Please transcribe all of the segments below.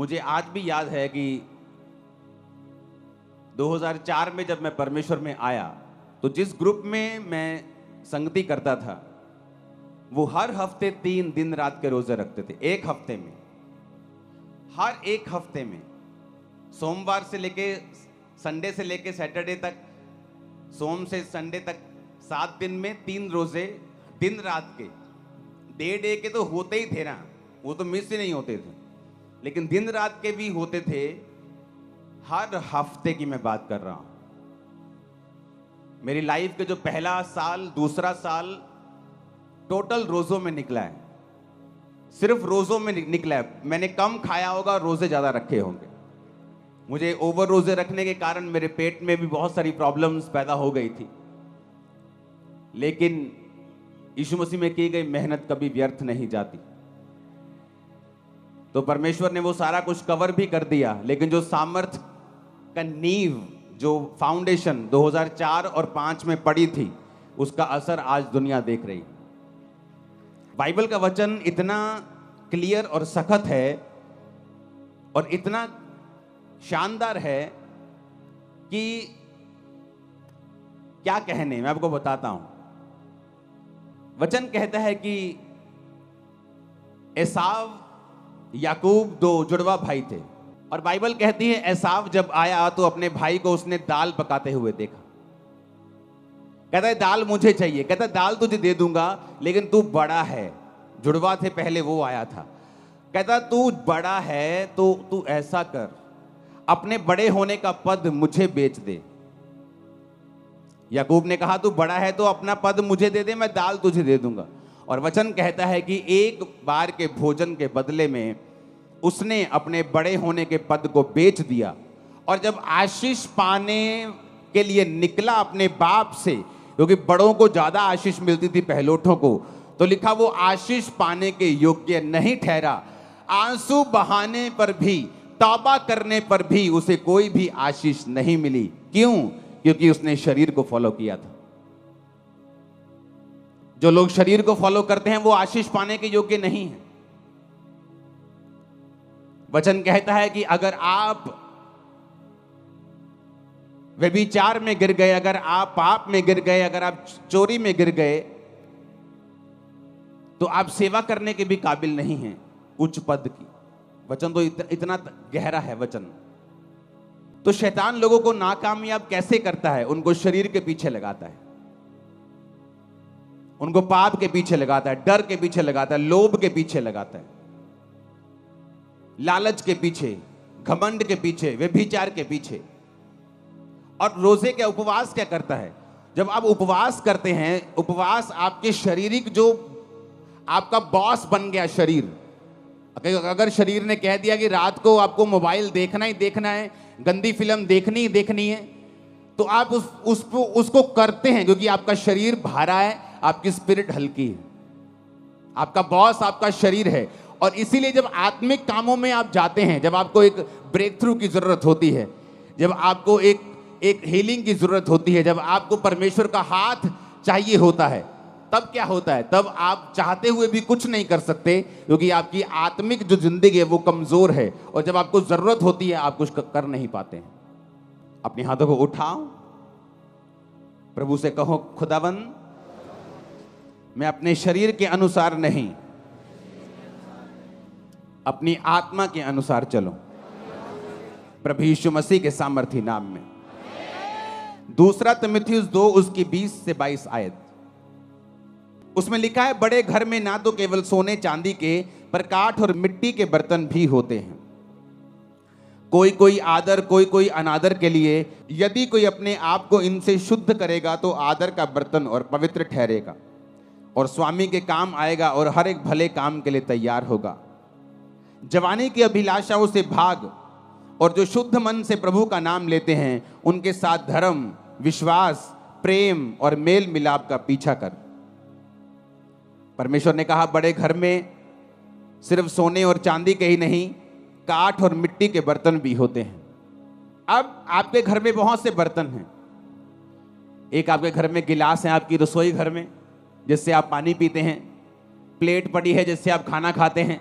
मुझे आज भी याद है कि 2004 में जब मैं परमेश्वर में आया तो जिस ग्रुप में मैं संगति करता था वो हर हफ्ते 3 दिन रात के रोजे रखते थे। एक हफ्ते में, हर एक हफ्ते में, सोमवार से लेके संडे से लेके सैटरडे तक, सोम से संडे तक 7 दिन में 3 रोजे दिन रात के। डे के तो होते ही थे ना, वो तो मिस ही नहीं होते थे, लेकिन दिन रात के भी होते थे। हर हफ्ते की मैं बात कर रहा हूं। मेरी लाइफ के जो पहला साल, दूसरा साल टोटल रोजों में निकला है, सिर्फ रोजों में निकला है। मैंने कम खाया होगा, रोजे ज्यादा रखे होंगे। मुझे ओवर रोजे रखने के कारण मेरे पेट में भी बहुत सारी प्रॉब्लम्स पैदा हो गई थी, लेकिन यीशु मसीह में की गई मेहनत कभी व्यर्थ नहीं जाती। तो परमेश्वर ने वो सारा कुछ कवर भी कर दिया, लेकिन जो सामर्थ का नींव, जो फाउंडेशन 2004 और 5 में पड़ी थी, उसका असर आज दुनिया देख रही। बाइबल का वचन इतना क्लियर और सख्त है और इतना शानदार है कि क्या कहने, मैं आपको बताता हूं। वचन कहता है कि एसाव याकूब 2 जुड़वा भाई थे, और बाइबल कहती है एसाव जब आया तो अपने भाई को उसने दाल पकाते हुए देखा। कहता है दाल मुझे चाहिए। कहता है दाल तुझे दे दूंगा, लेकिन तू बड़ा है। जुड़वा थे पहले, वो आया था। कहता तू बड़ा है तो तू ऐसा कर, अपने बड़े होने का पद मुझे बेच दे। याकूब ने कहा तू बड़ा है तो अपना पद मुझे दे दे, मैं दाल तुझे दे दूंगा। और वचन कहता है कि एक बार के भोजन के बदले में उसने अपने बड़े होने के पद को बेच दिया। और जब आशीष पाने के लिए निकला अपने बाप से, क्योंकि बड़ों को ज्यादा आशीष मिलती थी पहलोठों को, तो लिखा वो आशीष पाने के योग्य नहीं ठहरा। आंसू बहाने पर भी, तौबा करने पर भी उसे कोई भी आशीष नहीं मिली। क्यों? क्योंकि उसने शरीर को फॉलो किया था। जो लोग शरीर को फॉलो करते हैं वो आशीष पाने के योग्य नहीं है। वचन कहता है कि अगर आप व्यभिचार में गिर गए, अगर आप पाप में गिर गए, अगर आप चोरी में गिर गए, तो आप सेवा करने के भी काबिल नहीं हैं उच्च पद की। वचन तो इतना गहरा है वचन। तो शैतान लोगों को नाकामयाब कैसे करता है? उनको शरीर के पीछे लगाता है, उनको पाप के पीछे लगाता है, डर के पीछे लगाता है, लोभ के पीछे लगाता है, लालच के पीछे, घमंड के पीछे, व्यभिचार के पीछे। और रोजे के उपवास क्या करता है? जब आप उपवास करते हैं, उपवास आपके शारीरिक, जो आपका बॉस बन गया शरीर। अगर शरीर ने कह दिया कि रात को आपको मोबाइल देखना ही देखना है, गंदी फिल्म देखनी ही देखनी है, तो आप उसको करते हैं, क्योंकि आपका शरीर भारा है, आपकी स्पिरिट हल्की है। आपका बॉस आपका शरीर है। और इसीलिए जब आत्मिक कामों में आप जाते हैं, जब आपको एक ब्रेक थ्रू की जरूरत होती है, जब आपको एक हीलिंग की जरूरत होती है, जब आपको परमेश्वर का हाथ चाहिए होता है, तब क्या होता है? तब आप चाहते हुए भी कुछ नहीं कर सकते, क्योंकि आपकी आत्मिक जो जिंदगी है वो कमजोर है। और जब आपको जरूरत होती है आप कुछ कर नहीं पाते हैं। अपने हाथों को उठाओ, प्रभु से कहो, खुदावन मैं अपने शरीर के अनुसार नहीं, अपनी आत्मा के अनुसार चलो, प्रभु यीशु मसीह के सामर्थी नाम में। 2 तिमुथियुस 2 उसकी 20 से 22 आयत, उसमें लिखा है, बड़े घर में ना तो केवल सोने चांदी के, पर काठ और मिट्टी के बर्तन भी होते हैं। कोई कोई आदर, कोई कोई अनादर के लिए। यदि कोई अपने आप को इनसे शुद्ध करेगा तो आदर का बर्तन और पवित्र ठहरेगा और स्वामी के काम आएगा और हर एक भले काम के लिए तैयार होगा। जवानी की अभिलाषाओं से भाग, और जो शुद्ध मन से प्रभु का नाम लेते हैं उनके साथ धर्म, विश्वास, प्रेम और मेल मिलाप का पीछा कर। परमेश्वर ने कहा बड़े घर में सिर्फ सोने और चांदी के ही नहीं, काठ और मिट्टी के बर्तन भी होते हैं। अब आपके घर में बहुत से बर्तन हैं। एक आपके घर में गिलास है, आपकी रसोई घर में, जिससे आप पानी पीते हैं। प्लेट पड़ी है जिससे आप खाना खाते हैं।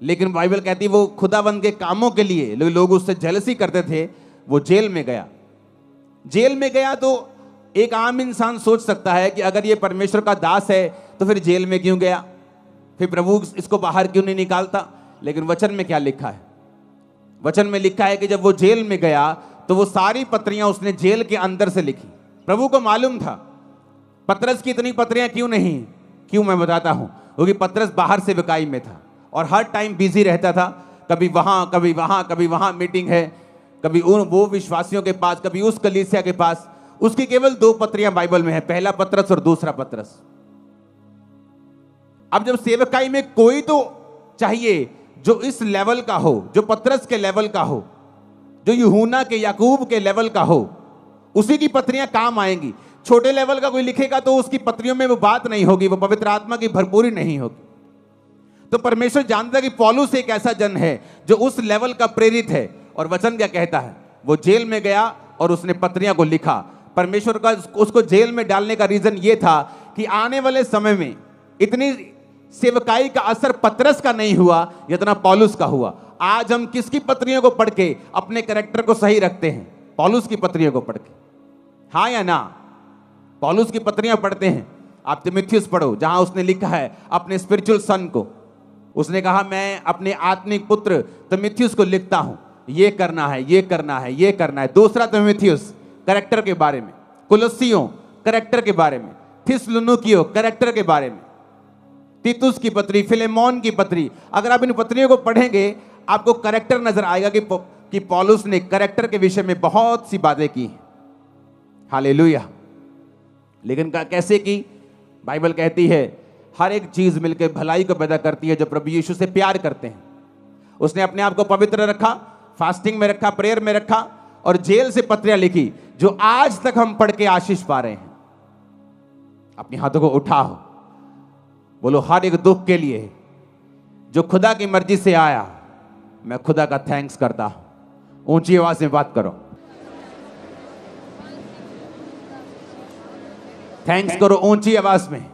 लेकिन बाइबल कहती है वो खुदावंद के कामों के लिए लोग उससे जेलसी करते थे, वो जेल में गया। जेल में गया तो एक आम इंसान सोच सकता है कि अगर ये परमेश्वर का दास है तो फिर जेल में क्यों गया, फिर प्रभु इसको बाहर क्यों नहीं निकालता। लेकिन वचन में क्या लिखा है? वचन में लिखा है कि जब वो जेल में गया तो वो सारी पत्रियां उसने जेल के अंदर से लिखी। प्रभु को मालूम था पतरस की इतनी पत्रियां क्यों नहीं, क्यों मैं बताता हूं, क्योंकि पतरस बाहर से विकाई में था और हर टाइम बिजी रहता था, कभी वहां कभी वहां कभी वहां मीटिंग है, कभी वो विश्वासियों के पास, कभी उस कलीसिया के पास। उसकी केवल 2 पत्रियां बाइबल में है, पहला पतरस और दूसरा पतरस। अब जब सेवकाई में कोई तो चाहिए जो इस लेवल का हो, जो पतरस के लेवल का हो, जो यूहन्ना के याकूब के लेवल का हो, उसी की पत्रियां काम आएंगी। छोटे लेवल का कोई लिखेगा तो उसकी पत्रियों में वो बात नहीं होगी, वो पवित्र आत्मा की भरपूरी नहीं होगी। तो परमेश्वर जानता है कि पौलुस एक ऐसा जन है जो उस लेवल का प्रेरित है। और वचन क्या कहता है? वो जेल में गया और उसने पत्रियां को लिखा। परमेश्वर का उसको जेल में डालने का रीजन ये था कि आने वाले समय में इतनी सेवकाई का असर पतरस का नहीं हुआ जितना पौलुस का हुआ। आज हम किसकी पत्रियों को पढ़ के अपने कैरेक्टर को सही रखते हैं? पौलुस की पत्रियों को पढ़ के, हाँ या ना? पौलुस की पत्रियां पढ़ते हैं। आप तीमुथियुस पढ़ो, जहां उसने लिखा है अपने स्पिरिचुअल सन को, उसने कहा मैं अपने आत्मिक पुत्र तीमुथियुस को लिखता हूं, ये करना है, ये करना है, ये करना है। दूसरा तीमुथियुस कैरेक्टर के बारे में, कुलस्सियों कैरेक्टर के बारे में, थिस्सलुनीकियों कैरेक्टर के बारे में, तीतुस की पत्री, फिलेमोन की पत्री। अगर आप इन पत्रियों को पढ़ेंगे आपको कैरेक्टर नजर आएगा कि पौलुस ने कैरेक्टर के विषय में बहुत सी बातें की हैं। हालेलुया। लेकिन कैसे की? बाइबल कहती है हर एक चीज मिलकर भलाई को पैदा करती है जो प्रभु यीशु से प्यार करते हैं। उसने अपने आप को पवित्र रखा, फास्टिंग में रखा, प्रेयर में रखा और जेल से पत्रियां लिखी जो आज तक हम पढ़ के आशीष पा रहे हैं। अपने हाथों को उठाओ, बोलो हर एक दुख के लिए जो खुदा की मर्जी से आया, मैं खुदा का थैंक्स करता हूं। ऊंची आवाज में बात करो, थैंक्स करो ऊंची आवाज में।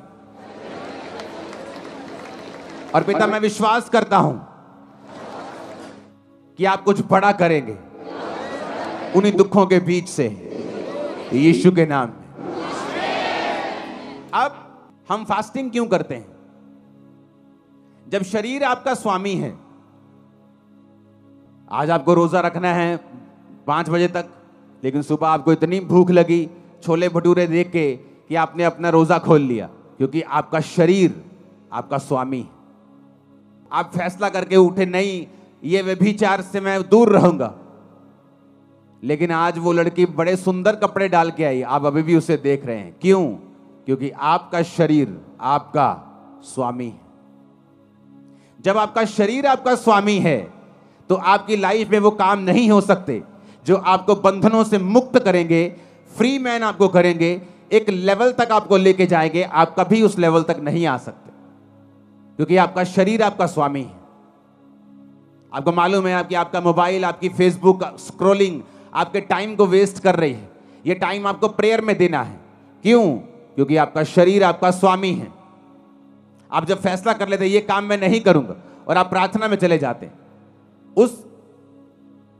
और पिता मैं विश्वास करता हूं कि आप कुछ बड़ा करेंगे उन्हीं दुखों के बीच से, यीशु के नाम में। अब हम फास्टिंग क्यों करते हैं? जब शरीर आपका स्वामी है, आज आपको रोजा रखना है 5 बजे तक, लेकिन सुबह आपको इतनी भूख लगी छोले भटूरे देख के कि आपने अपना रोजा खोल लिया, क्योंकि आपका शरीर आपका स्वामी। आप फैसला करके उठे नहीं ये व्यभिचार से मैं दूर रहूंगा, लेकिन आज वो लड़की बड़े सुंदर कपड़े डाल के आई, आप अभी भी उसे देख रहे हैं। क्यों? क्योंकि आपका शरीर आपका स्वामी है। जब आपका शरीर आपका स्वामी है तो आपकी लाइफ में वो काम नहीं हो सकते जो आपको बंधनों से मुक्त करेंगे, फ्री मैन आपको करेंगे, एक लेवल तक आपको लेके जाएंगे। आप कभी उस लेवल तक नहीं आ सकते क्योंकि आपका शरीर आपका स्वामी है। आपको मालूम है कि आपका मोबाइल, आपकी फेसबुक स्क्रॉलिंग आपके टाइम को वेस्ट कर रही है। ये टाइम आपको प्रेयर में देना है। क्यों? क्योंकि आपका शरीर आपका स्वामी है। आप जब फैसला कर लेते ये काम मैं नहीं करूंगा और आप प्रार्थना में चले जाते, उस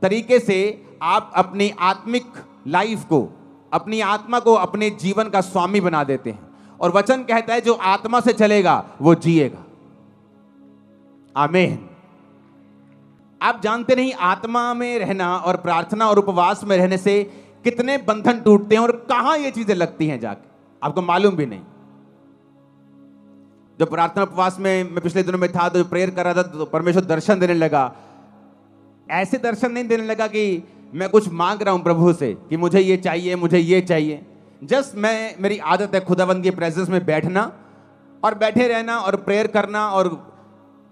तरीके से आप अपनी आत्मिक लाइफ को, अपनी आत्मा को अपने जीवन का स्वामी बना देते हैं। और वचन कहता है जो आत्मा से चलेगा वो जिएगा। आमीन। आप जानते नहीं आत्मा में रहना और प्रार्थना और उपवास में रहने से कितने बंधन टूटते हैं और कहां ये चीजें लगती हैं जाके, आपको मालूम भी नहीं। जब प्रार्थना उपवास में मैं पिछले दिनों में था तो प्रेयर कर रहा था तो परमेश्वर दर्शन देने लगा। ऐसे दर्शन नहीं देने लगा कि मैं कुछ मांग रहा हूं प्रभु से कि मुझे ये चाहिए, मुझे ये चाहिए। जस्ट मेरी आदत है खुदावंद की प्रेजेंस में बैठना और बैठे रहना और प्रेयर करना और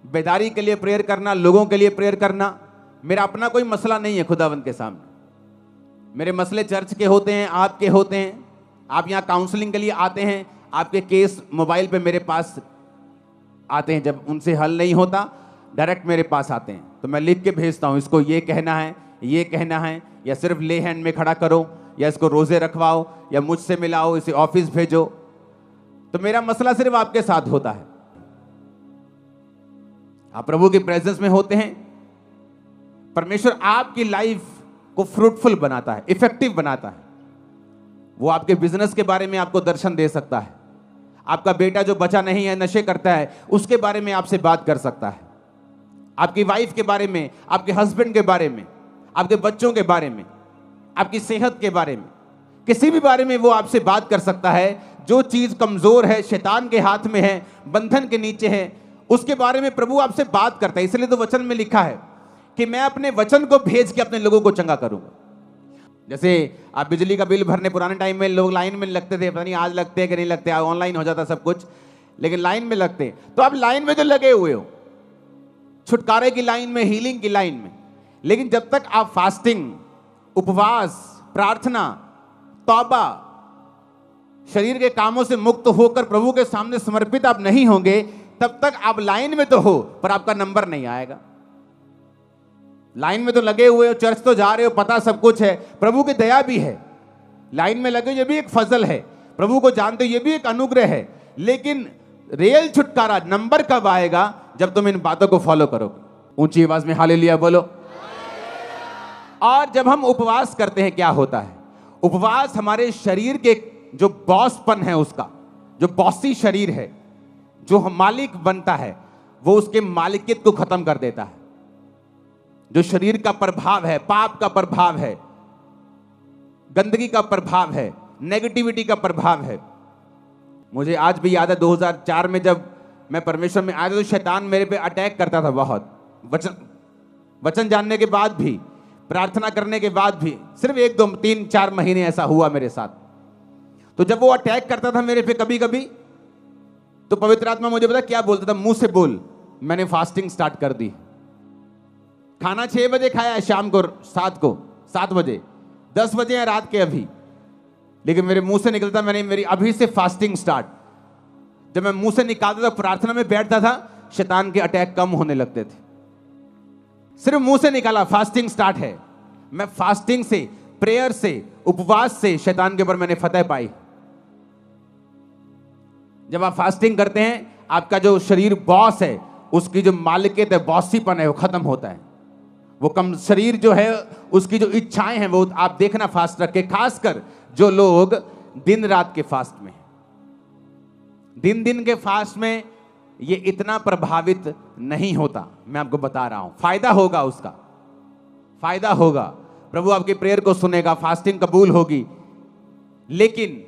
बेदारी के लिए प्रेयर करना, लोगों के लिए प्रेयर करना। मेरा अपना कोई मसला नहीं है खुदावंद के सामने। मेरे मसले चर्च के होते हैं, आपके होते हैं। आप यहाँ काउंसलिंग के लिए आते हैं, आपके केस मोबाइल पे मेरे पास आते हैं। जब उनसे हल नहीं होता डायरेक्ट मेरे पास आते हैं तो मैं लिख के भेजता हूँ, इसको ये कहना है, ये कहना है, या सिर्फ ले हैंड में खड़ा करो, या इसको रोजे रखवाओ, या मुझसे मिलाओ, इसे ऑफिस भेजो। तो मेरा मसला सिर्फ आपके साथ होता है। आप प्रभु की प्रेजेंस में होते हैं, परमेश्वर आपकी लाइफ को फ्रूटफुल बनाता है, इफेक्टिव बनाता है। वो आपके बिजनेस के बारे में आपको दर्शन दे सकता है। आपका बेटा जो बचा नहीं है, नशे करता है, उसके बारे में आपसे बात कर सकता है। आपकी वाइफ के बारे में, आपके हस्बैंड के बारे में, आपके बच्चों के बारे में, आपकी सेहत के बारे में, किसी भी बारे में वो आपसे बात कर सकता है। जो चीज कमजोर है, शैतान के हाथ में है, बंधन के नीचे है, उसके बारे में प्रभु आपसे बात करता है। इसलिए तो वचन में लिखा है कि मैं अपने वचन को भेज के अपने लोगों को चंगा करूंगा। जैसे आप बिजली का बिल भरने, पुराने टाइम में लोग लाइन में लगते थे, पता नहीं आज लगते हैं कि नहीं लगते, ऑनलाइन हो जाता सब कुछ, लेकिन लाइन में लगते। तो आप लाइन में तो लगे हुए हो, छुटकारे की लाइन में, हीलिंग की लाइन में, लेकिन जब तक आप फास्टिंग, उपवास, प्रार्थना, तौबा, शरीर के कामों से मुक्त होकर प्रभु के सामने समर्पित आप नहीं होंगे, तब तक आप लाइन में तो हो पर आपका नंबर नहीं आएगा। लाइन में तो लगे हुए हो, चर्च तो जा रहे हो, पता सब कुछ है, प्रभु की दया भी है, लाइन में लगे ये भी एक फजल है, प्रभु को जानते हो ये भी एक अनुग्रह है, लेकिन रियल छुटकारा, नंबर कब आएगा? जब तुम इन बातों को फॉलो करोगे। ऊंची आवाज में हालेलुया बोलो। और जब हम उपवास करते हैं क्या होता है? उपवास हमारे शरीर के जो बॉसपन है, उसका जो बॉसी शरीर है, जो मालिक बनता है, वो उसके मालिकियत को खत्म कर देता है। जो शरीर का प्रभाव है, पाप का प्रभाव है, गंदगी का प्रभाव है, नेगेटिविटी का प्रभाव है। मुझे आज भी याद है 2004 में जब मैं परमेश्वर में आया था, तो शैतान मेरे पे अटैक करता था बहुत। वचन जानने के बाद भी, प्रार्थना करने के बाद भी, सिर्फ 1 2 3 4 महीने ऐसा हुआ मेरे साथ। तो जब वो अटैक करता था मेरे पे कभी कभी, तो पवित्र आत्मा मुझे पता क्या बोलता था? मुंह से बोल। मैंने फास्टिंग स्टार्ट कर दी। खाना 6 बजे खाया है, शाम को 7 बजे, 10 बजे है रात के अभी, लेकिन मेरे मुंह से निकलता, मैंने मेरी अभी से फास्टिंग स्टार्ट। जब मैं मुंह से निकालता था, प्रार्थना में बैठता था, शैतान के अटैक कम होने लगते थे। सिर्फ मुंह से निकाला, फास्टिंग स्टार्ट है। मैं फास्टिंग से, प्रेयर से, उपवास से शैतान के ऊपर मैंने फतह पाई। जब आप फास्टिंग करते हैं, आपका जो शरीर बॉस है, उसकी जो मालिकियत है, बॉसीपन है, वो खत्म होता है। वो कम शरीर जो है, उसकी जो इच्छाएं हैं, वो आप देखना फास्ट रख के, खासकर जो लोग दिन रात के फास्ट में, दिन के फास्ट में ये इतना प्रभावित नहीं होता। मैं आपको बता रहा हूं, फायदा होगा, उसका फायदा होगा। प्रभु आपकी प्रेयर को सुनेगा, फास्टिंग कबूल होगी, लेकिन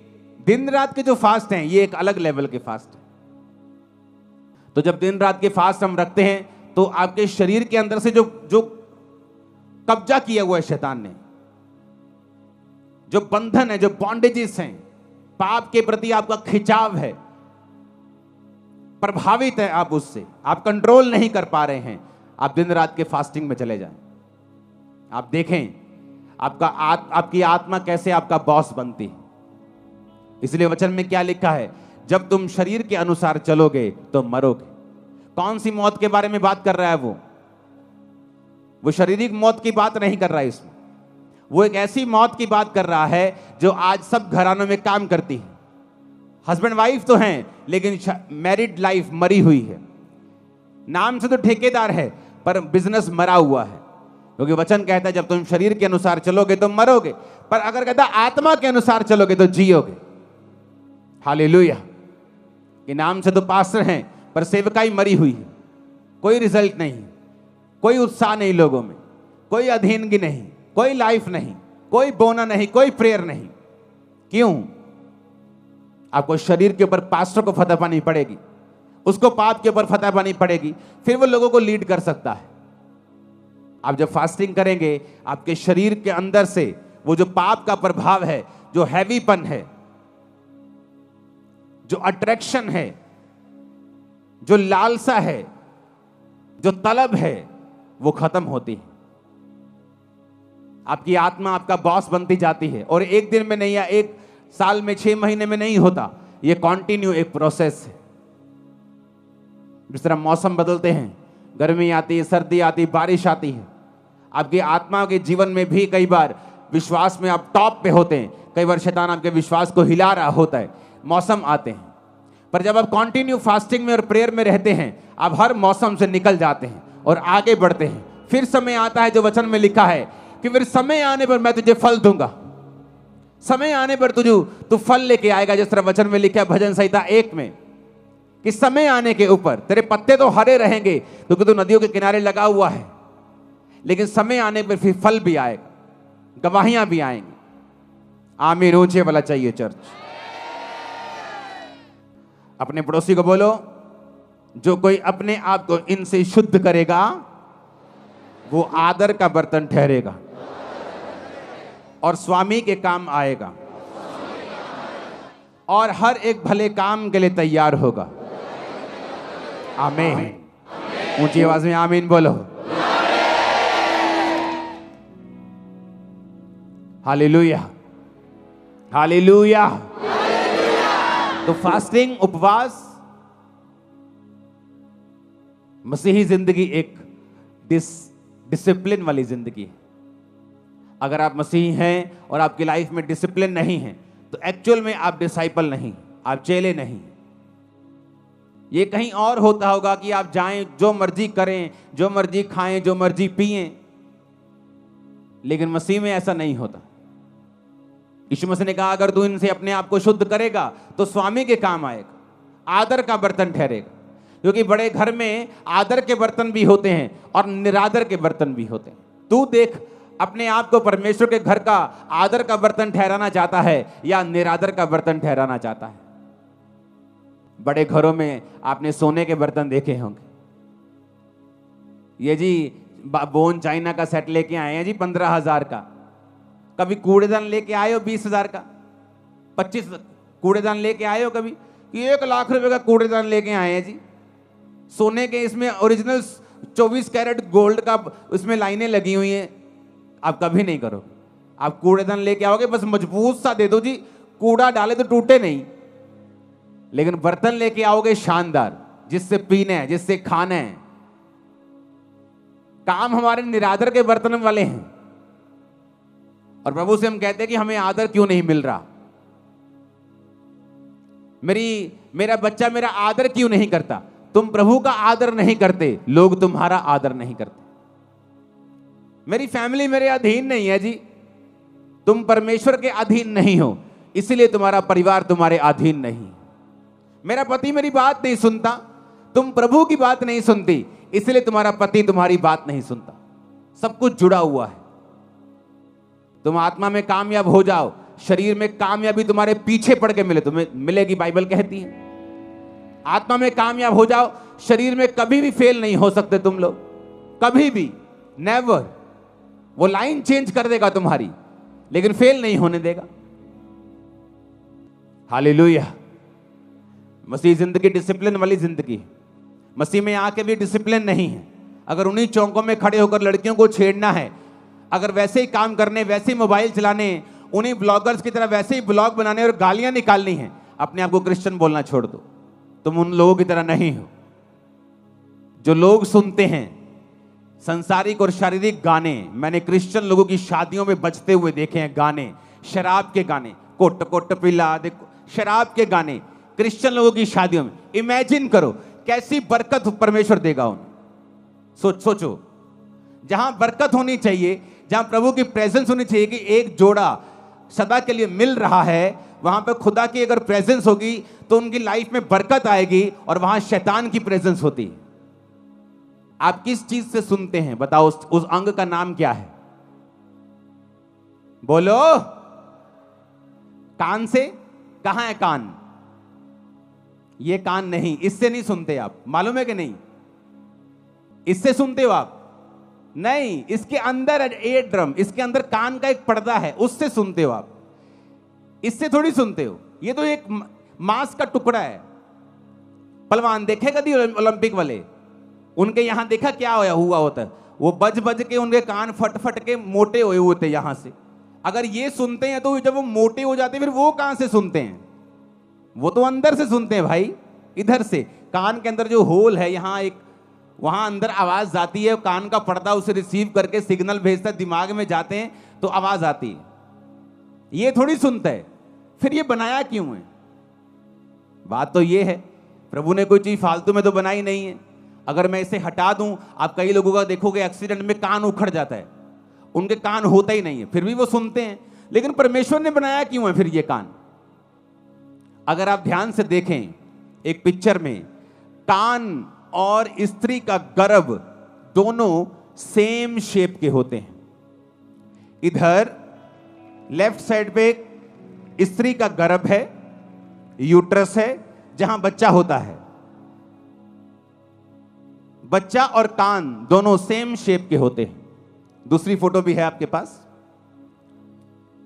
दिन रात के जो फास्ट हैं, ये एक अलग लेवल के फास्ट है। तो जब दिन रात के फास्ट हम रखते हैं, तो आपके शरीर के अंदर से जो कब्जा किया हुआ है शैतान ने, जो बंधन है, जो बॉन्डेजेस हैं, पाप के प्रति आपका खिंचाव है, प्रभावित है आप उससे, आप कंट्रोल नहीं कर पा रहे हैं, आप दिन रात के फास्टिंग में चले जाएं। आप देखें आपकी आत्मा कैसे आपका बॉस बनती है। इसलिए वचन में क्या लिखा है? जब तुम शरीर के अनुसार चलोगे तो मरोगे। कौन सी मौत के बारे में बात कर रहा है? वो शारीरिक मौत की बात नहीं कर रहा है इसमें। वो एक ऐसी मौत की बात कर रहा है जो आज सब घरानों में काम करती है। हस्बैंड वाइफ तो हैं, लेकिन मैरिड लाइफ मरी हुई है। नाम से तो ठेकेदार है, पर बिजनेस मरा हुआ है। क्योंकि वचन कहता है जब तुम शरीर के अनुसार चलोगे तो मरोगे, पर अगर कहता आत्मा के अनुसार चलोगे तो जियोगे। हालेलुया। कि नाम से तो पास्टर हैं, पर सेवकाई मरी हुई है। कोई रिजल्ट नहीं, कोई उत्साह नहीं लोगों में, कोई अधीनगी नहीं, कोई लाइफ नहीं, कोई बोना नहीं, कोई प्रेयर नहीं। क्यों? आपको शरीर के ऊपर पास्टर को फतह पानी पड़ेगी, उसको पाप के ऊपर फतह पानी पड़ेगी, फिर वो लोगों को लीड कर सकता है। आप जब फास्टिंग करेंगे, आपके शरीर के अंदर से वो जो पाप का प्रभाव है, जो हैवीपन है, जो अट्रैक्शन है, जो लालसा है, जो तलब है, वो खत्म होती है। आपकी आत्मा आपका बॉस बनती जाती है। और एक दिन में नहीं, या एक साल में, 6 महीने में नहीं होता। ये कॉन्टिन्यू एक प्रोसेस है। जिस तरह मौसम बदलते हैं, गर्मी आती है, सर्दी आती है, बारिश आती है, आपकी आत्मा के जीवन में भी कई बार विश्वास में आप टॉप पे होते हैं, कई बार शैतान आपके विश्वास को हिला रहा होता है। मौसम आते हैं, पर जब आप कंटिन्यू फास्टिंग में और प्रेयर में रहते हैं, आप हर मौसम से निकल जाते हैं और आगे बढ़ते हैं। फिर समय आता है जो वचन में लिखा है कि फिर समय आने पर मैं तुझे फल दूंगा। समय आने पर तू फल लेके आएगा, जिस तरह वचन में लिखा है भजन संहिता 1 में कि समय आने के ऊपर तेरे पत्ते तो हरे रहेंगे क्योंकि तू नदियों के किनारे लगा हुआ है, लेकिन समय आने पर फिर फल भी आएगा, गवाहियां भी आएंगी। आमीन। ऊंचे वाला चाहिए चर्च। अपने पड़ोसी को बोलो, जो कोई अपने आप को इनसे शुद्ध करेगा वो आदर का बर्तन ठहरेगा और स्वामी के काम आएगा और हर एक भले काम के लिए तैयार होगा। आमीन। ऊंची आवाज में आमीन बोलो। Hallelujah, hallelujah. तो फास्टिंग, उपवास, मसीही जिंदगी एक डिसिप्लिन वाली जिंदगी है। अगर आप मसीही हैं और आपकी लाइफ में डिसिप्लिन नहीं है तो एक्चुअल में आप डिसाइपल नहीं, आप चेले नहीं। ये कहीं और होता होगा कि आप जाएं, जो मर्जी करें, जो मर्जी खाएं, जो मर्जी पिएं, लेकिन मसीह में ऐसा नहीं होता। यीशु मसीह ने कहा अगर तू इनसे अपने आप को शुद्ध करेगा तो स्वामी के काम आएगा, आदर का बर्तन ठहरेगा। क्योंकि बड़े घर में आदर के बर्तन भी होते हैं और निरादर के बर्तन भी होते हैं। तू देख अपने आप को परमेश्वर के घर का आदर का बर्तन ठहराना चाहता है या निरादर का बर्तन ठहराना चाहता है। बड़े घरों में आपने सोने के बर्तन देखे होंगे। ये जी बोन चाइना का सेट लेके आए हैं जी 15,000 का। कभी कूड़ेदान लेके आए हो 20,000 का, 25 कूड़ेदान लेके आए हो कभी? 1 लाख रुपए का कूड़ेदान लेके आए हैं जी, सोने के। इसमें ओरिजिनल 24 कैरेट गोल्ड का उसमें लाइनें लगी हुई हैं। आप कभी नहीं करो। आप कूड़ेदान लेके आओगे, बस मजबूत सा दे दो जी, कूड़ा डाले तो टूटे नहीं। लेकिन बर्तन लेके आओगे शानदार, जिससे पीना है, जिससे खाना है। काम हमारे निरादर के बर्तन वाले हैं और प्रभु से हम कहते हैं कि हमें आदर क्यों नहीं मिल रहा, मेरा बच्चा मेरा आदर क्यों नहीं करता। तुम प्रभु का आदर नहीं करते, लोग तुम्हारा आदर नहीं करते। मेरी फैमिली मेरे अधीन नहीं है जी, तुम परमेश्वर के अधीन नहीं हो, इसलिए तुम्हारा परिवार तुम्हारे अधीन नहीं। मेरा पति मेरी बात नहीं सुनता, तुम प्रभु की बात नहीं सुनती, इसलिए तुम्हारा पति तुम्हारी बात नहीं सुनता। सब कुछ जुड़ा हुआ है। तुम आत्मा में कामयाब हो जाओ, शरीर में कामयाबी तुम्हारे पीछे पड़ के मिले, तुम्हें मिलेगी, बाइबल कहती है। आत्मा में कामयाब हो जाओ, शरीर में कभी भी फेल नहीं हो सकते तुम लोग, कभी भी, नेवर। वो लाइन चेंज कर देगा तुम्हारी, लेकिन फेल नहीं होने देगा। हालेलुया। मसीह जिंदगी डिसिप्लिन वाली जिंदगी है। मसीह में आके भी डिसिप्लिन नहीं है। अगर उन्हीं चौकों में खड़े होकर लड़कियों को छेड़ना है, अगर वैसे ही काम करने, वैसे ही मोबाइल चलाने, उन्हीं ब्लॉगर्स की तरह वैसे ही ब्लॉग बनाने और गालियां निकालनी है, अपने आप को क्रिश्चियन बोलना छोड़ दो। तुम उन लोगों की तरह नहीं हो जो लोग सुनते हैं संसारिक और शारीरिक गाने। मैंने क्रिश्चियन लोगों की शादियों में बजते हुए देखे हैं गाने, शराब के गाने, कोट कोट पिला देखो, शराब के गाने क्रिश्चियन लोगों की शादियों में। इमेजिन करो कैसी बरकत परमेश्वर देगा उन्हें। सोचो, जहां बरकत होनी चाहिए, जहां प्रभु की प्रेजेंस होनी चाहिए कि एक जोड़ा सदा के लिए मिल रहा है, वहां पे खुदा की अगर प्रेजेंस होगी तो उनकी लाइफ में बरकत आएगी और वहां शैतान की प्रेजेंस होती है। आप किस चीज से सुनते हैं बताओ? उस अंग का नाम क्या है? बोलो। कान से? कहां है कान? ये कान नहीं, इससे नहीं सुनते आप, मालूम है कि नहीं? इससे सुनते हो आप? नहीं, इसके अंदर एयर ड्रम, इसके अंदर कान का एक पर्दा है, उससे सुनते हो आप, इससे थोड़ी सुनते हो। ये तो एक मांस का टुकड़ा है। पहलवान देखे कभी ओलंपिक वाले? उनके यहां देखा क्या हुआ होता है? वो बज बज के उनके कान फट फट के मोटे हुए होते यहां से। अगर ये सुनते हैं तो जब वो मोटे हो जाते हैं फिर वो कहां से सुनते हैं? वो तो अंदर से सुनते हैं भाई, इधर से। कान के अंदर जो होल है, यहां एक, वहां अंदर आवाज जाती है, कान का पर्दा उसे रिसीव करके सिग्नल भेजता है, दिमाग में जाते हैं तो आवाज आती है। ये थोड़ी सुनता है। फिर ये बनाया क्यों है? बात तो ये है, प्रभु ने कोई चीज फालतू में तो बनाई नहीं है। अगर मैं इसे हटा दूं, आप कई लोगों का देखोगे एक्सीडेंट में कान उखड़ जाता है, उनके कान होता ही नहीं है, फिर भी वो सुनते हैं। लेकिन परमेश्वर ने बनाया क्यों है फिर ये कान? अगर आप ध्यान से देखें एक पिक्चर में, कान और स्त्री का गर्भ दोनों सेम शेप के होते हैं। इधर लेफ्ट साइड पे स्त्री का गर्भ है, यूट्रस है, जहां बच्चा होता है। बच्चा और कान दोनों सेम शेप के होते हैं। दूसरी फोटो भी है आपके पास,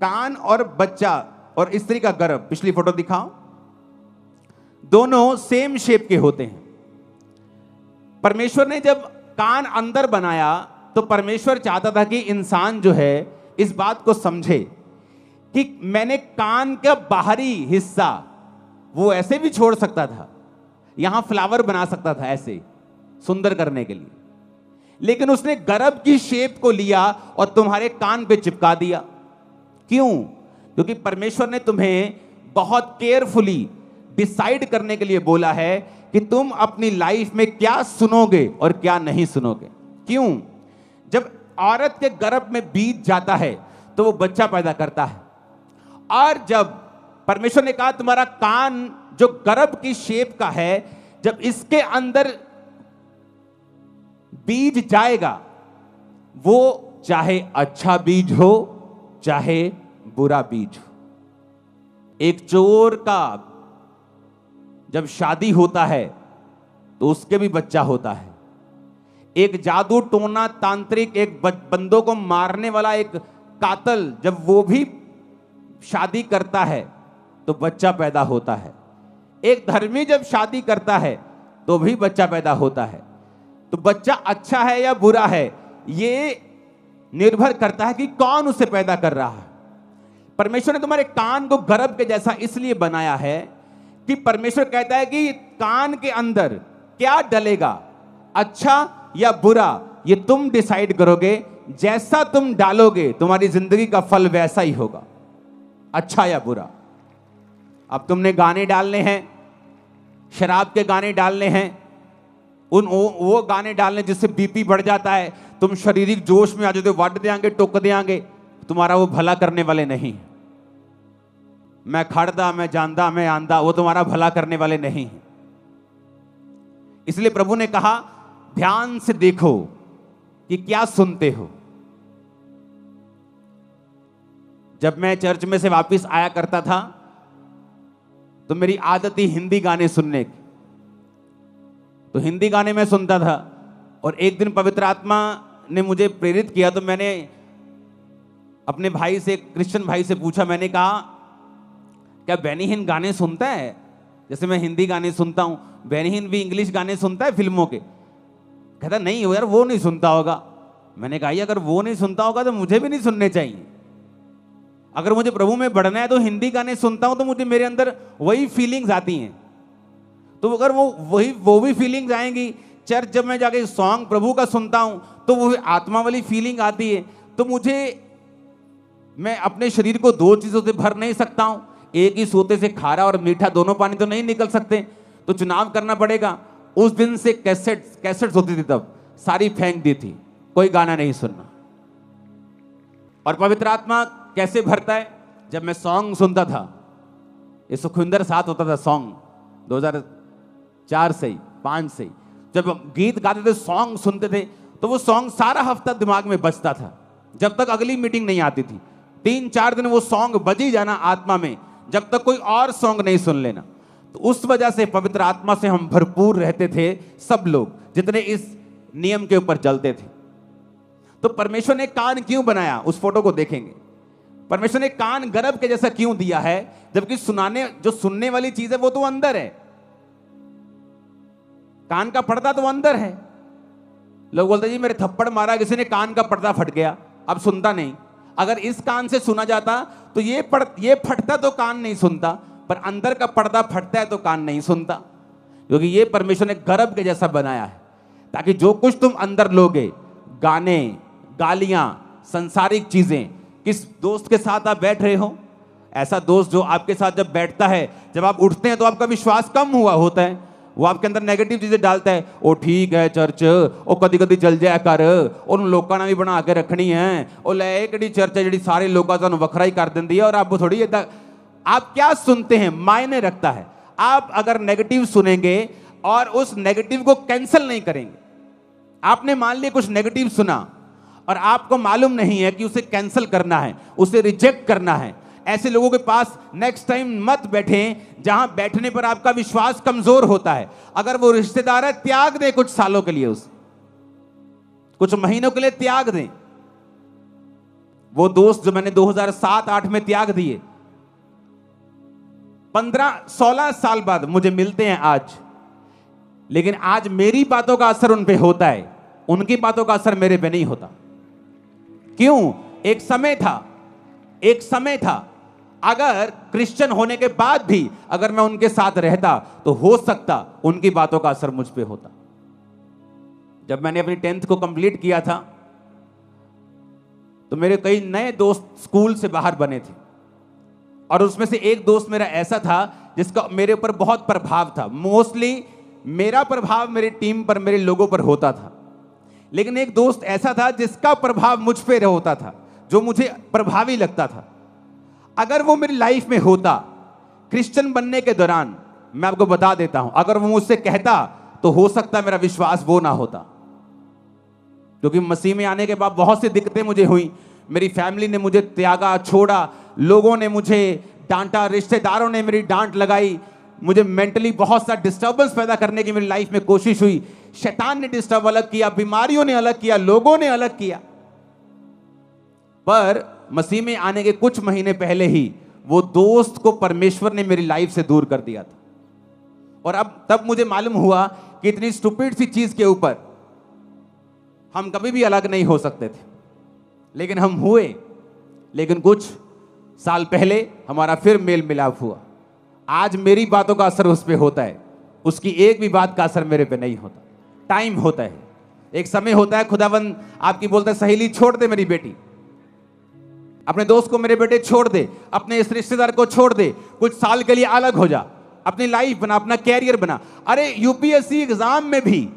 कान और बच्चा और स्त्री का गर्भ, पिछली फोटो दिखाओ, दोनों सेम शेप के होते हैं। परमेश्वर ने जब कान अंदर बनाया तो परमेश्वर चाहता था कि इंसान जो है इस बात को समझे कि मैंने कान का बाहरी हिस्सा वो ऐसे भी छोड़ सकता था, यहां फ्लावर बना सकता था ऐसे सुंदर करने के लिए, लेकिन उसने गर्भ की शेप को लिया और तुम्हारे कान पे चिपका दिया। क्यों? क्योंकि परमेश्वर ने तुम्हें बहुत केयरफुली डिसाइड करने के लिए बोला है कि तुम अपनी लाइफ में क्या सुनोगे और क्या नहीं सुनोगे। क्यों? जब औरत के गर्भ में बीज जाता है तो वो बच्चा पैदा करता है, और जब परमेश्वर ने कहा तुम्हारा कान जो गर्भ की शेप का है, जब इसके अंदर बीज जाएगा, वो चाहे अच्छा बीज हो चाहे बुरा बीज हो। एक चोर का जब शादी होता है तो उसके भी बच्चा होता है। एक जादू टोना तांत्रिक, एक बंदों को मारने वाला एक कातल, जब वो भी शादी करता है तो बच्चा पैदा होता है। एक धर्मी जब शादी करता है तो भी बच्चा पैदा होता है। तो बच्चा अच्छा है या बुरा है, ये निर्भर करता है कि कौन उसे पैदा कर रहा है। परमेश्वर ने तुम्हारे कान को गर्भ के जैसा इसलिए बनाया है कि परमेश्वर कहता है कि कान के अंदर क्या डलेगा, अच्छा या बुरा, ये तुम डिसाइड करोगे। जैसा तुम डालोगे तुम्हारी जिंदगी का फल वैसा ही होगा, अच्छा या बुरा। अब तुमने गाने डालने हैं, शराब के गाने डालने हैं, वो गाने डालने जिससे बीपी बढ़ जाता है, तुम शारीरिक जोश में आ जाते हो, वट देंगे टोक देंगे, तुम्हारा वो भला करने वाले नहीं। मैं खड़दा, मैं जानदा, मैं आंदा, वो तुम्हारा भला करने वाले नहीं है। इसलिए प्रभु ने कहा ध्यान से देखो कि क्या सुनते हो। जब मैं चर्च में से वापस आया करता था तो मेरी आदत थी हिंदी गाने सुनने की, तो हिंदी गाने में सुनता था। और एक दिन पवित्र आत्मा ने मुझे प्रेरित किया, तो मैंने अपने भाई से, क्रिश्चियन भाई से पूछा, मैंने कहा क्या बेनीहीन गाने सुनता है? जैसे मैं हिंदी गाने सुनता हूं, बेनीहीन भी इंग्लिश गाने सुनता है फिल्मों के? कहता नहीं यार, वो नहीं सुनता होगा। मैंने कहा अगर वो नहीं सुनता होगा तो मुझे भी नहीं सुनने चाहिए। अगर मुझे प्रभु में बढ़ना है तो हिंदी गाने सुनता हूं तो मुझे मेरे अंदर वही फीलिंग्स आती हैं। तो अगर वो भी फीलिंग्स आएंगी, चर्च जब मैं जाके सॉन्ग प्रभु का सुनता हूं तो वो आत्मा वाली फीलिंग आती है। तो मैं अपने शरीर को दो चीजों से भर नहीं सकता हूं, एक ही सोते से खारा और मीठा दोनों पानी तो नहीं निकल सकते, तो चुनाव करना पड़ेगा। उस दिन से कैसेट्स होती थी, तब सारी फेंक दी थी, कोई गाना नहीं सुनना। और पवित्र आत्मा कैसे भरता है? जब मैं सॉन्ग सुनता था, ये सुखविंदर साथ होता था सॉन्ग 2004 से 5 से, जब गीत गाते थे, सॉन्ग सुनते थे, तो वो सॉन्ग सारा हफ्ता दिमाग में बजता था जब तक अगली मीटिंग नहीं आती थी। 3-4 दिन वो सॉन्ग बजी जाना आत्मा में, जब तक कोई और सॉन्ग नहीं सुन लेना। तो उस वजह से पवित्र आत्मा से हम भरपूर रहते थे, सब लोग जितने इस नियम के ऊपर चलते थे। तो परमेश्वर ने कान क्यों बनाया, उस फोटो को देखेंगे। परमेश्वर ने कान गर्भ के जैसा क्यों दिया है, जबकि जो सुनने वाली चीज है वो तो अंदर है, कान का पर्दा तो अंदर है। लोग बोलते जी मेरे थप्पड़ मारा किसी ने, कान का पर्दा फट गया, अब सुनता नहीं। अगर इस कान से सुना जाता तो ये फटता तो कान नहीं सुनता, पर अंदर का पर्दा फटता है तो कान नहीं सुनता। क्योंकि ये परमेश्वर ने गर्भ के जैसा बनाया है, ताकि जो कुछ तुम अंदर लोगे, गाने, गालियां, संसारिक चीजें, किस दोस्त के साथ आप बैठ रहे हो, ऐसा दोस्त जो आपके साथ जब बैठता है, जब आप उठते हैं तो आपका विश्वास कम हुआ होता है, वो आपके अंदर नेगेटिव चीजें डालता है। ओ ठीक है चर्च, ओ कदी कदी चल जाया कर, उन लोगों ने भी बना के रखनी है, ओ ले एक चर्च है जी सारे लोगों का वखरा ही कर देती है, और आप थोड़ी आप क्या सुनते हैं मायने रखता है। आप अगर नेगेटिव सुनेंगे और उस नेगेटिव को कैंसिल नहीं करेंगे, आपने मान लिया कुछ नेगेटिव सुना और आपको मालूम नहीं है कि उसे कैंसिल करना है, उसे रिजेक्ट करना है, ऐसे लोगों के पास नेक्स्ट टाइम मत बैठें जहां बैठने पर आपका विश्वास कमजोर होता है। अगर वो रिश्तेदार है, त्याग दें कुछ सालों के लिए, उसे कुछ महीनों के लिए त्याग दें। वो दोस्त जो मैंने 2007-8 में त्याग दिए, 15-16 साल बाद मुझे मिलते हैं आज, लेकिन आज मेरी बातों का असर उन पे होता है, उनकी बातों का असर मेरे पे नहीं होता। क्यों? एक समय था अगर क्रिश्चियन होने के बाद भी अगर मैं उनके साथ रहता तो हो सकता उनकी बातों का असर मुझ पे होता। जब मैंने अपनी 10th को कंप्लीट किया था तो मेरे कई नए दोस्त स्कूल से बाहर बने थे, और उसमें से एक दोस्त मेरा ऐसा था जिसका मेरे ऊपर बहुत प्रभाव था। मोस्टली मेरा प्रभाव मेरी टीम पर, मेरे लोगों पर होता था, लेकिन एक दोस्त ऐसा था जिसका प्रभाव मुझ पे होता था, जो मुझे प्रभावी लगता था। अगर वो मेरी लाइफ में होता क्रिश्चियन बनने के दौरान, मैं आपको बता देता हूं, अगर वो मुझसे कहता तो हो सकता मेरा विश्वास वो ना होता। क्योंकि मसीह में आने के बाद बहुत सी दिक्कतें मुझे हुई, मेरी फैमिली ने मुझे त्यागा, छोड़ा, लोगों ने मुझे डांटा, रिश्तेदारों ने मेरी डांट लगाई, मुझे मेंटली बहुत सा डिस्टर्बेंस पैदा करने की मेरी लाइफ में कोशिश हुई। शैतान ने डिस्टर्ब अलग किया, बीमारियों ने अलग किया, लोगों ने अलग किया। पर मसीह में आने के कुछ महीने पहले ही वो दोस्त को परमेश्वर ने मेरी लाइफ से दूर कर दिया था, और अब तब मुझे मालूम हुआ कि इतनी स्टूपिड सी चीज के ऊपर हम कभी भी अलग नहीं हो सकते थे, लेकिन हम हुए। लेकिन कुछ साल पहले हमारा फिर मेल मिलाप हुआ। आज मेरी बातों का असर उस पर होता है, उसकी एक भी बात का असर मेरे पे नहीं होता। टाइम होता है, एक समय होता है, खुदावंद आपकी बोलता है सहेली छोड़ दे मेरी बेटी, अपने दोस्त को मेरे बेटे छोड़ दे, अपने इस रिश्तेदार को छोड़ दे, कुछ साल के लिए अलग हो जा, अपनी लाइफ बना, अपना कैरियर बना। अरे यूपीएससी एग्जाम में भी,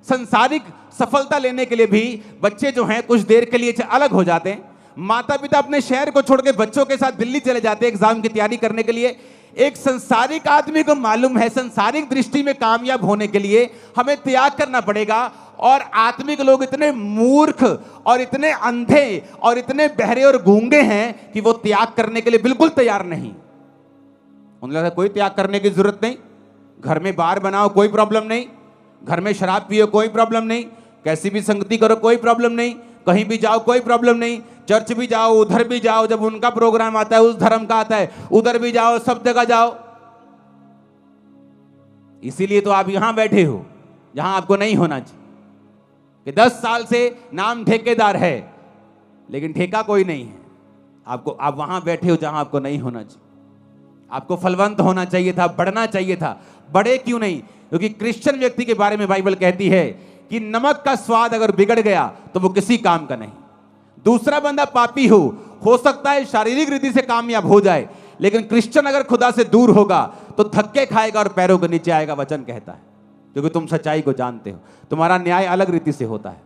संसारिक सफलता लेने के लिए भी बच्चे जो हैं कुछ देर के लिए अलग हो जाते हैं। माता पिता अपने शहर को छोड़ के बच्चों के साथ दिल्ली चले जाते हैं एग्जाम की तैयारी करने के लिए। एक संसारिक आदमी को मालूम है संसारिक दृष्टि में कामयाब होने के लिए हमें त्याग करना पड़ेगा, और आत्मिक लोग इतने मूर्ख और इतने अंधे और इतने बहरे और गूंगे हैं कि वो त्याग करने के लिए बिल्कुल तैयार नहीं। उन्हें लगता है कोई त्याग करने की जरूरत नहीं, घर में बार बनाओ कोई प्रॉब्लम नहीं, घर में शराब पियो कोई प्रॉब्लम नहीं, कैसी भी संगति करो कोई प्रॉब्लम नहीं, कहीं भी जाओ कोई प्रॉब्लम नहीं, चर्च भी जाओ उधर भी जाओ, जब उनका प्रोग्राम आता है उस धर्म का आता है उधर भी जाओ, सब जगह जाओ। इसीलिए तो आप यहां बैठे हो जहां आपको नहीं होना चाहिए, कि 10 साल से नाम ठेकेदार है लेकिन ठेका कोई नहीं है आपको। आप वहां बैठे हो जहां आपको नहीं होना चाहिए। आपको फलवंत होना चाहिए था, बढ़ना चाहिए था। बढ़े क्यों नहीं? क्योंकि क्रिश्चियन व्यक्ति के बारे में बाइबल कहती है कि नमक का स्वाद अगर बिगड़ गया तो वो किसी काम का नहीं। दूसरा बंदा पापी हो सकता है शारीरिक रीति से कामयाब हो जाए, लेकिन क्रिश्चियन अगर खुदा से दूर होगा तो धक्के खाएगा और पैरों के नीचे आएगा, वचन कहता है, क्योंकि तुम सच्चाई को जानते हो। तुम्हारा न्याय अलग रीति से होता है।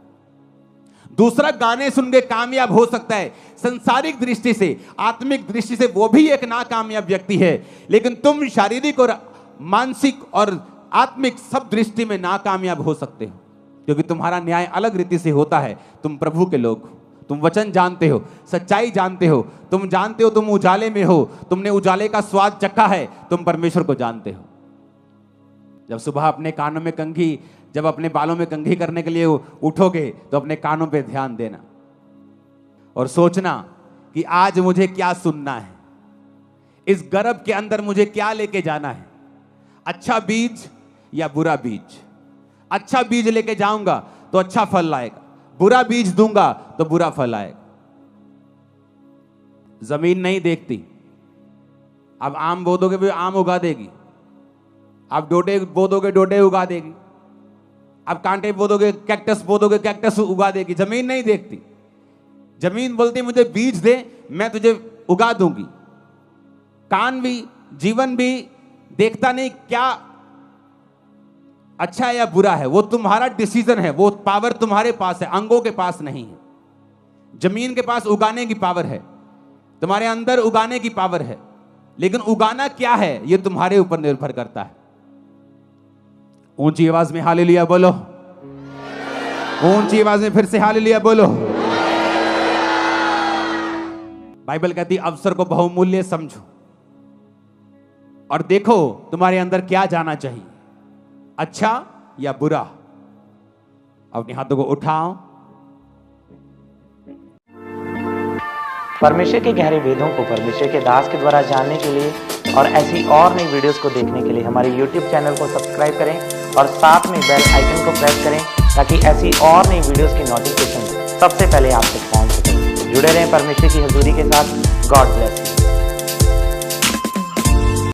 दूसरा गाने सुन के कामयाब हो सकता है, संसारिक दृष्टि से, आत्मिक दृष्टि से वो भी एक नाकामयाब व्यक्ति है, लेकिन तुम शारीरिक और मानसिक और आत्मिक सब दृष्टि में नाकामयाब हो सकते हो, क्योंकि तुम्हारा न्याय अलग रीति से होता है। तुम प्रभु के लोग हो, तुम वचन जानते हो, सच्चाई जानते हो, तुम जानते हो तुम उजाले में हो, तुमने उजाले का स्वाद चखा है, तुम परमेश्वर को जानते हो। जब सुबह अपने कानों में कंघी, जब अपने बालों में कंघी करने के लिए उठोगे तो अपने कानों पे ध्यान देना और सोचना कि आज मुझे क्या सुनना है, इस गर्भ के अंदर मुझे क्या लेके जाना है, अच्छा बीज या बुरा बीज। अच्छा बीज लेके जाऊंगा तो अच्छा फल लाएगा, बुरा बीज दूंगा तो बुरा फल आएगा। जमीन नहीं देखती, अब आम बो दोगे भी आम उगा देगी, आप डोडे बो दोगे डोडे उगा देगी, आप कांटे बो दोगे, कैक्टस बो दोगे, कैक्टस उगा देगी। जमीन नहीं देखती, जमीन बोलती मुझे बीज दे मैं तुझे उगा दूंगी। कान भी, जीवन भी देखता नहीं क्या अच्छा है या बुरा है। वो तुम्हारा डिसीजन है, वो पावर तुम्हारे पास है, अंगों के पास नहीं है। जमीन के पास उगाने की पावर है, तुम्हारे अंदर उगाने की पावर है, लेकिन उगाना क्या है ये तुम्हारे ऊपर निर्भर करता है। ऊंची आवाज में हालेलुया बोलो, ऊंची आवाज में फिर से हालेलुया बोलो। बाइबल कहती अवसर को बहुमूल्य समझो और देखो तुम्हारे अंदर क्या जाना चाहिए, अच्छा या बुरा। अपने हाथों को उठाओ। परमेश्वर के गहरे वेदों को परमेश्वर के दास के द्वारा जानने के लिए और ऐसी और नई वीडियोस को देखने के लिए हमारे YouTube चैनल को सब्सक्राइब करें और साथ में बेल आइकन को प्रेस करें ताकि ऐसी और नई वीडियोस की नोटिफिकेशन सबसे पहले आप तक पहुंच सके। जुड़े रहें परमेश्वर की हजूरी के साथ। God bless you.